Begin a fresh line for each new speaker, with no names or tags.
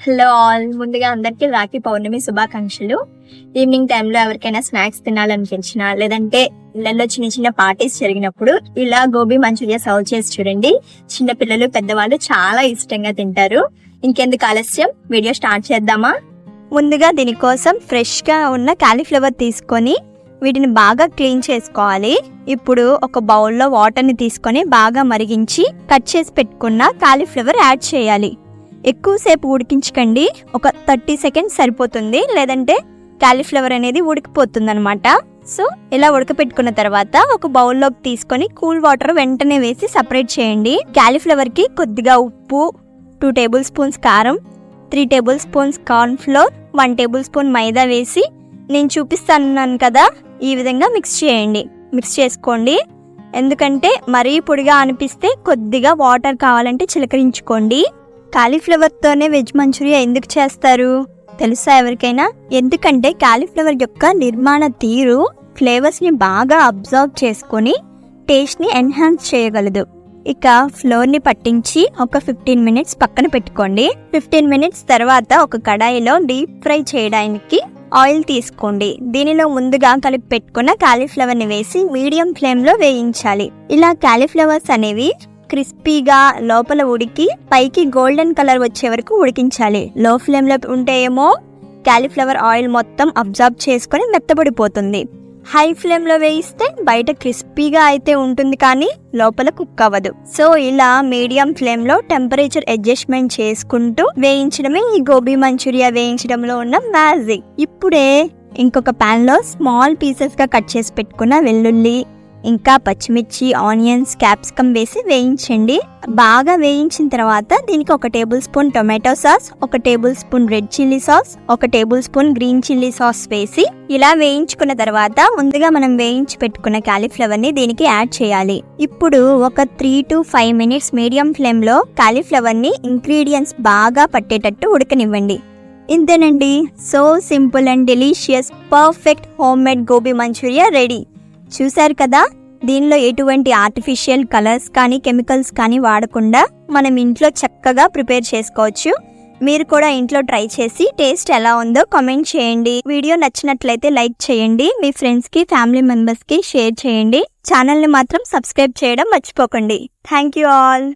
Hello all, ముందుగా అందరికీ రాఖీ పౌర్ణమి శుభాకాంక్షలు. ఈవినింగ్ టైంలో ఎవరికైనా స్నాక్స్ తినాలనిపించినా లేదంటే ఇళ్లలో చిన్న చిన్న పార్టీస్ జరిగినప్పుడు ఇలా గోబీ మంచూరియా సర్వ్ చేసి చూడండి. చిన్న పిల్లలు పెద్దవాళ్ళు చాలా ఇష్టంగా తింటారు. ఇంకెందుకు ఆలస్యం, వీడియో స్టార్ట్ చేద్దామా?
ముందుగా దీనికోసం ఫ్రెష్గా ఉన్న కాలీఫ్లవర్ తీసుకొని వీటిని బాగా క్లీన్ చేసుకోవాలి. ఇప్పుడు ఒక బౌల్లో వాటర్ని తీసుకొని బాగా మరిగించి కట్ చేసి పెట్టుకున్న కాలీఫ్లవర్ యాడ్ చేయాలి. ఎక్కువసేపు ఉడికించకండి, ఒక 30 సెకండ్స్ సరిపోతుంది, లేదంటే కాలీఫ్లవర్ అనేది ఉడికిపోతుంది అనమాట. సో ఇలా ఉడకపెట్టుకున్న తర్వాత ఒక బౌల్లోకి తీసుకొని కూల్ వాటర్ వెంటనే వేసి సపరేట్ చేయండి. కాలీఫ్లవర్కి కొద్దిగా ఉప్పు, 2 టేబుల్ స్పూన్స్ కారం, 3 table spoons corn flour, 1 table spoon maida వేసి నేను చూపిస్తాను కదా, ఈ విధంగా మిక్స్ చేయండి. మిక్స్ చేసుకోండి. ఎందుకంటే మరీ పొడిగా అనిపిస్తే కొద్దిగా వాటర్ కావాలంటే చిలకరించుకోండి. కాలీఫ్లవర్తోనే వెజ్ మంచూరియా ఎందుకు చేస్తారు తెలుసా ఎవరికైనా? ఎందుకంటే కాలీఫ్లవర్ యొక్క నిర్మాణ తీరు ఫ్లేవర్స్ని బాగా అబ్జర్వ్ చేసుకొని టేస్ట్ని ఎన్హాన్స్ చేయగలదు. ఇక ఫ్లోర్ని పట్టించి ఒక 15 మినిట్స్ పక్కన పెట్టుకోండి. 15 మినిట్స్ తర్వాత ఒక కడాయిలో డీప్ ఫ్రై చేయడానికి ఆయిల్ తీసుకోండి. దీనిలో ముందుగా కలిపి పెట్టుకున్న కాలీఫ్లవర్ని వేసి మీడియం ఫ్లేమ్లో వేయించాలి. ఇలా కాలీఫ్లవర్స్ అనేవి క్రిస్పీగా లోపల ఉడికి పైకి గోల్డెన్ కలర్ వచ్చే వరకు ఉడికించాలి. లో ఫ్లేమ్లో ఉంటే ఏమో కాలీఫ్లవర్ ఆయిల్ మొత్తం అబ్జర్వ్ చేసుకొని మెత్తబడిపోతుంది. హై ఫ్లేమ్లో వేయిస్తే బయట క్రిస్పీగా అయితే ఉంటుంది కానీ లోపల కుక్ అవ్వదు. సో ఇలా మీడియం ఫ్లేమ్లో టెంపరేచర్ అడ్జస్ట్మెంట్ చేసుకుంటూ వేయించడమే ఈ గోబీ మంచూరియా వేయించడంలో ఉన్న మ్యాజిక్. ఇప్పుడే ఇంకొక ప్యాన్లో స్మాల్ పీసెస్గా కట్ చేసి పెట్టుకున్న వెల్లుల్లి, ఇంకా పచ్చిమిర్చి, ఆనియన్స్, క్యాప్సికమ్ వేసి వేయించండి. బాగా వేయించిన తర్వాత దీనికి 1 table spoon tomato sauce, 1 table spoon red chilli sauce, 1 table spoon green chilli sauce వేసి ఇలా వేయించుకున్న తర్వాత ముందుగా మనం వేయించి పెట్టుకున్న కాలీఫ్లవర్ని దీనికి యాడ్ చేయాలి. ఇప్పుడు ఒక 3 to 5 మినిట్స్ మీడియం ఫ్లేమ్లో కాలీఫ్లవర్ని ఇంగ్రీడియంట్స్ బాగా పట్టేటట్టు ఉడకనివ్వండి. ఇంతేనండి, so simple and delicious perfect home made gobi Manchuria ready. చూశారు కదా, దీనిలో ఎటువంటి ఆర్టిఫిషియల్ కలర్స్ కానీ కెమికల్స్ కానీ వాడకుండా మనం ఇంట్లో చక్కగా ప్రిపేర్ చేసుకోవచ్చు. మీరు కూడా ఇంట్లో ట్రై చేసి టేస్ట్ ఎలా ఉందో కామెంట్ చేయండి. వీడియో నచ్చినట్లయితే లైక్ చేయండి. మీ ఫ్రెండ్స్కి, ఫ్యామిలీ మెంబర్స్కి షేర్ చేయండి. ఛానల్ని మాత్రం సబ్స్క్రైబ్ చేయడం మర్చిపోకండి. Thank you all.